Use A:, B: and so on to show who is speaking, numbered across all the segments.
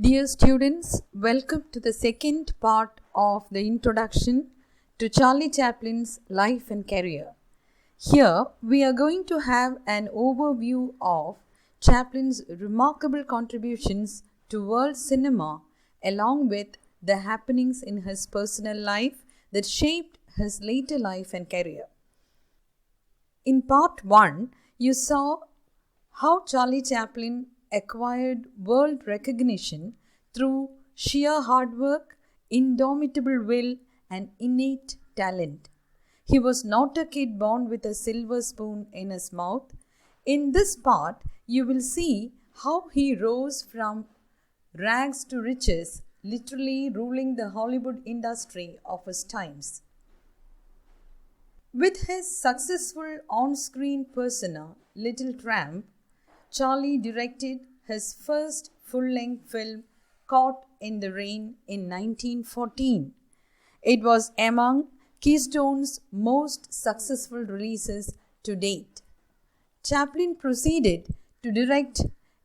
A: Dear students, welcome to the second part of the introduction to Charlie Chaplin's life and career. Here we are going to have an overview of Chaplin's remarkable contributions to world cinema along with the happenings in his personal life that shaped his later life and career. In part 1, you saw how Charlie Chaplin acquired world recognition through sheer hard work, indomitable will, and innate talent. He was not a kid born with a silver spoon in his mouth. In this part, you will see how he rose from rags to riches, literally ruling the Hollywood industry of his times. With his successful on-screen persona, Little Tramp, Charlie directed his first full-length film, Caught in the Rain, in 1914. It was among Keystone's most successful releases to date. Chaplin proceeded to direct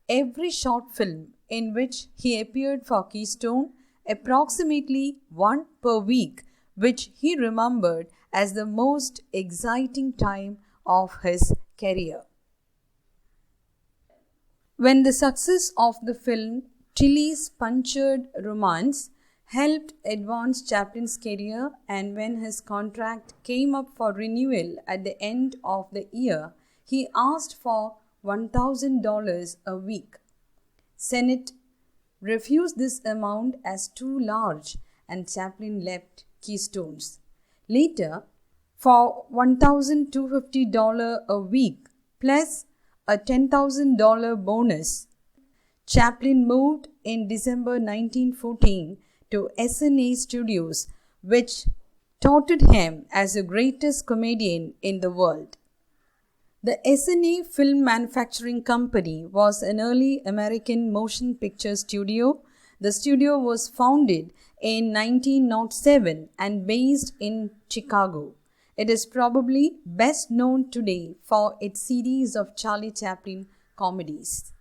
A: every short film in which he appeared for Keystone, approximately one per week, which he remembered as the most exciting time of his career. When the success of the film Tilly's Punctured Romance helped advance Chaplin's career, and when his contract came up for renewal at the end of the year, he asked for $1,000 a week. Senate refused this amount as too large, and Chaplin left Keystones. Later, for $1,250 a week plus a $10,000 bonus, Chaplin moved in December 1914 to SNA Studios, which touted him as the greatest comedian in the world. The SNA Film Manufacturing Company was an early American motion picture studio. The studio was founded in 1907 and based in Chicago. It is probably best known today for its series of Charlie Chaplin comedies.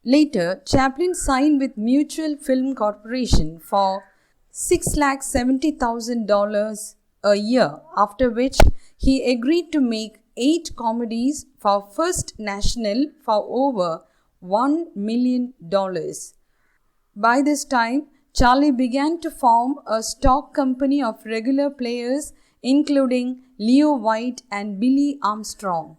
A: Later, Chaplin signed with Mutual Film Corporation for $670,000 a year, after which he agreed to make 8 comedies for First National for over $1 million. By this time, Charlie began to form a stock company of regular players including Leo White and Billy Armstrong.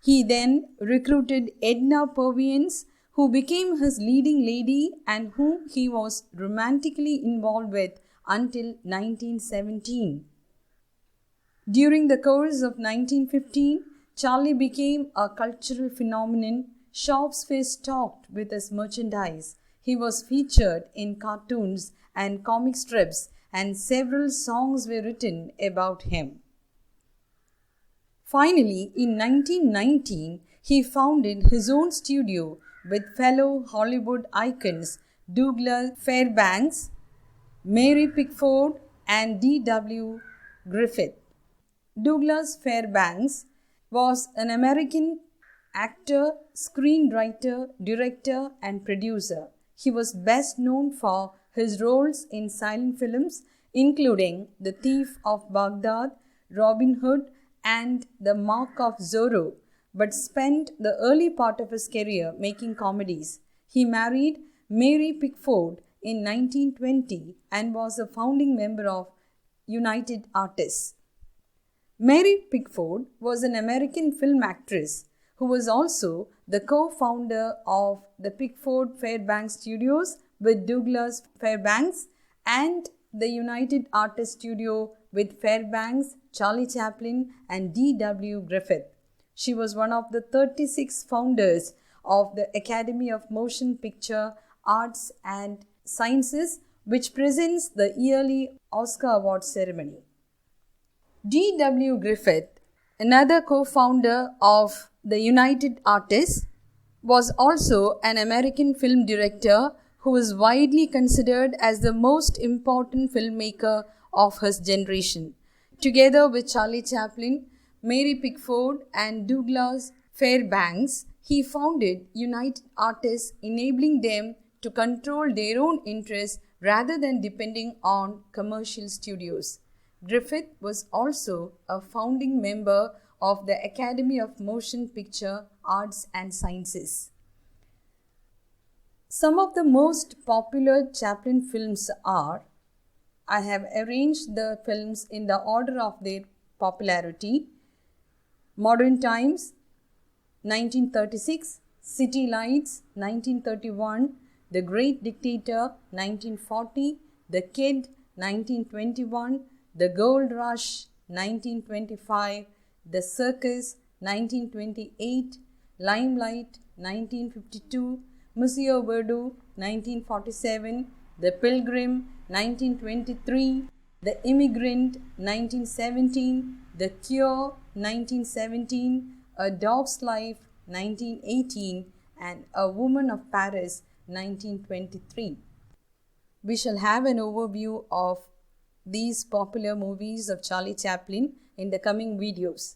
A: He then recruited Edna Purviance, who became his leading lady and whom he was romantically involved with until 1917. During the course of 1915, Charlie became a cultural phenomenon. Shops were stocked with his merchandise. He was featured in cartoons and comic strips, and several songs were written about him. Finally, in 1919, he founded his own studio with fellow Hollywood icons Douglas Fairbanks, Mary Pickford, and D.W. Griffith. Douglas Fairbanks was an American actor, screenwriter, director, and producer. He was best known for his roles in silent films, including The Thief of Baghdad, Robin Hood, and The Mark of Zorro, but spent the early part of his career making comedies. He married Mary Pickford in 1920 and was a founding member of United Artists. Mary Pickford was an American film actress who was also the co-founder of the Pickford Fairbanks Studios with Douglas Fairbanks and the United Artists Studio with Fairbanks, Charlie Chaplin, and D.W. Griffith. She was one of the 36 founders of the Academy of Motion Picture Arts and Sciences, which presents the yearly Oscar Award ceremony. D.W. Griffith, another co-founder of the United Artists, was also an American film director who is widely considered as the most important filmmaker of his generation. Together with Charlie Chaplin, Mary Pickford, and Douglas Fairbanks, He founded United Artists, enabling them to control their own interests rather than depending on commercial studios. Griffith was also a founding member of the Academy of Motion Picture Arts and Sciences. Some of the most popular Chaplin films are, I have arranged the films in the order of their popularity: Modern Times, 1936, City Lights, 1931, The Great Dictator, 1940, The Kid, 1921, The Gold Rush, 1925, The Circus, 1928, Limelight, 1952, Monsieur Verdoux, 1947, The Pilgrim, 1923, The Immigrant, 1917, The Cure, 1917, A Dog's Life, 1918, and A Woman of Paris, 1923. We shall have an overview of these popular movies of Charlie Chaplin in the coming videos.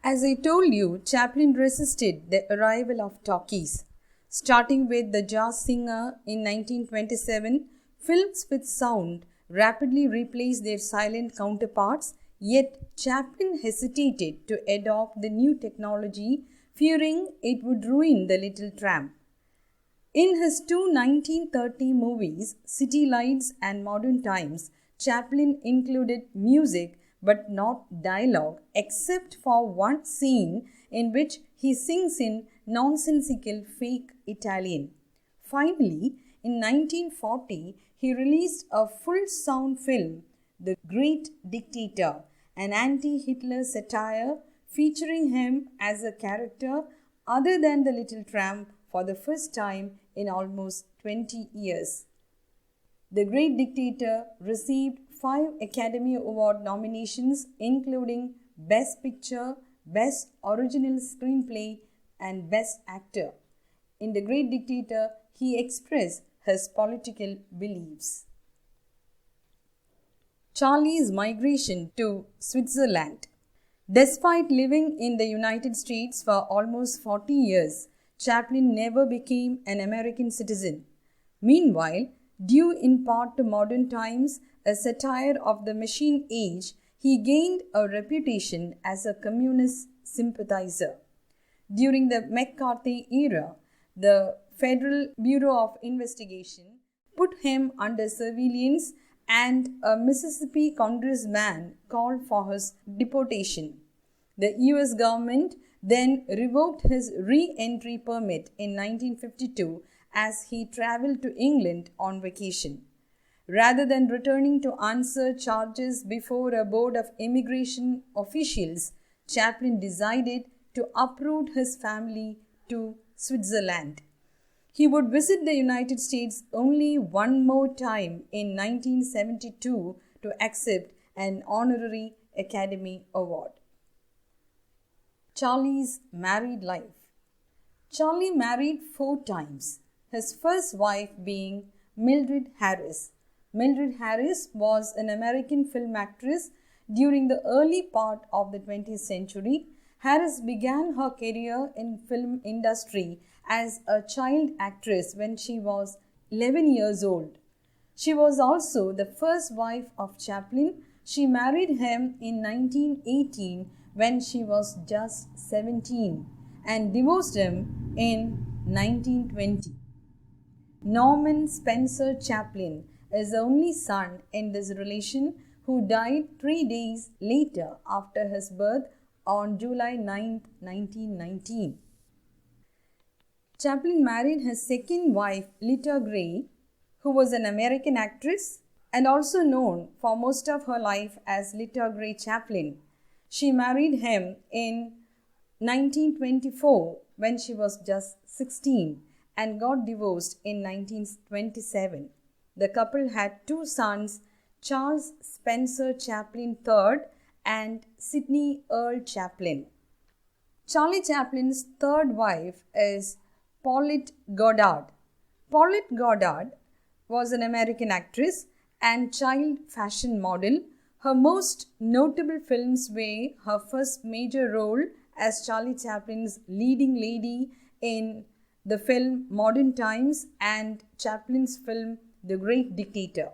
A: As I told you, Chaplin resisted the arrival of talkies. Starting with The Jazz Singer in 1927, films with sound rapidly replaced their silent counterparts, yet Chaplin hesitated to adopt the new technology, fearing it would ruin The Little Tramp. In his two 1930 movies, City Lights and Modern Times, Chaplin included music but not dialogue, except for one scene in which he sings in nonsensical fake Italian. Finally, in 1940, he released a full sound film, The Great Dictator, an anti-Hitler satire featuring him as a character other than the Little Tramp for the first time in almost 20 years. The Great Dictator received 5 Academy Award nominations, including Best Picture, Best Original Screenplay, and Best Actor. In The Great Dictator, he expressed his political beliefs. Charlie's migration to Switzerland. Despite living in the United States for almost 40 years, Chaplin never became an American citizen. Meanwhile, due in part to Modern Times, a satire of the machine age, he gained a reputation as a communist sympathizer. During the McCarthy era, the Federal Bureau of Investigation put him under surveillance, and a Mississippi congressman called for his deportation. The US government then revoked his re-entry permit in 1952 as he traveled to England on vacation. Rather than returning to answer charges before a board of immigration officials, Chaplin decided to uproot his family to Switzerland. He would visit the United States only one more time in 1972 to accept an honorary Academy Award. Charlie's married life. Charlie married 4 times, his first wife being Mildred Harris. Mildred Harris was an American film actress during the early part of the 20th century. Harris began her career in film industry as a child actress when she was 11 years old. She was also the first wife of Chaplin. She married him in 1918 when she was just 17 and divorced him in 1920. Norman Spencer Chaplin is the only son in this relation, who died 3 days later after his birth on July 9, 1919. Chaplin married his second wife, Lita Grey, who was an American actress and also known for most of her life as Lita Grey Chaplin. She married him in 1924 when she was just 16 and got divorced in 1927. The couple had 2 sons, Charles Spencer Chaplin III and Sidney Earl Chaplin. Charlie Chaplin's third wife is Paulette Goddard. Paulette Goddard was an American actress and child fashion model. Her most notable films were her first major role as Charlie Chaplin's leading lady in the film Modern Times and Chaplin's film The Great Dictator.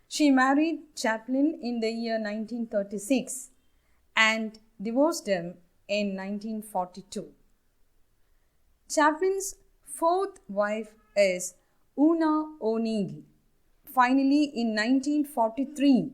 A: She married Chaplin in the year 1936 and divorced him in 1942. Chaplin's fourth wife is Una O'Neill. Finally, in 1943,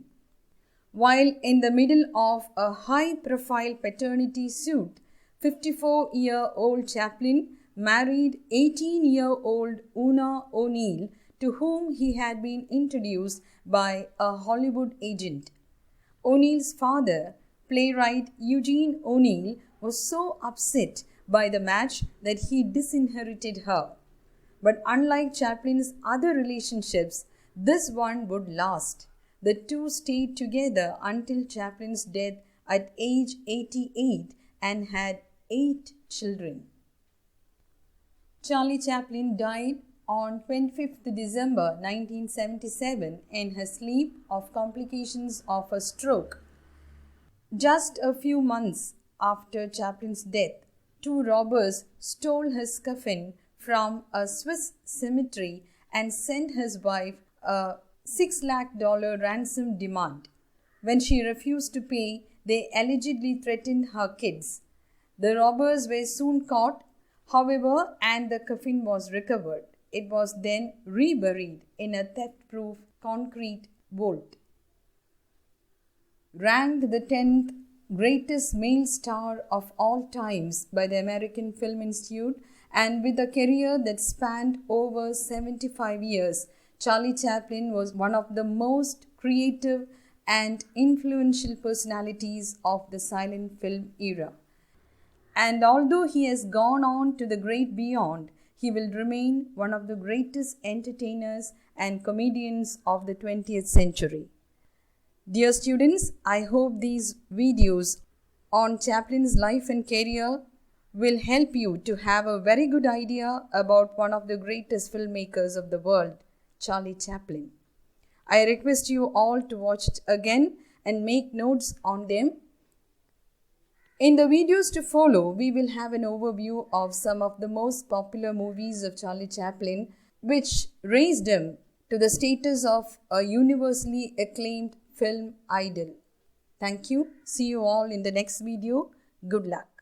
A: while in the middle of a high-profile paternity suit, 54-year-old Chaplin married 18-year-old Una O'Neill, to whom he had been introduced by a Hollywood agent. O'Neill's father, playwright Eugene O'Neill, was so upset by the match that he disinherited her. But unlike Chaplin's other relationships, this one would last. The two stayed together until Chaplin's death at age 88 and had 8 children. Charlie Chaplin died on 25th December 1977 in his sleep of complications of a stroke. Just a few months after Chaplin's death, 2 robbers stole his coffin from a Swiss cemetery and sent his wife a $6 lakh ransom demand. When she refused to pay, they allegedly threatened her kids. The robbers were soon caught, however, and the coffin was recovered. It was then reburied in a theft-proof concrete vault. Ranked the 10th greatest male star of all times by the American Film Institute, and with a career that spanned over 75 years, Charlie Chaplin was one of the most creative and influential personalities of the silent film era. And although he has gone on to the great beyond, he will remain one of the greatest entertainers and comedians of the 20th century. Dear students, I hope these videos on Chaplin's life and career will help you to have a very good idea about one of the greatest filmmakers of the world, Charlie Chaplin. I request you all to watch it again and make notes on them. In the videos to follow, we will have an overview of some of the most popular movies of Charlie Chaplin, which raised him to the status of a universally acclaimed film idol. Thank you. See you all in the next video. Good luck.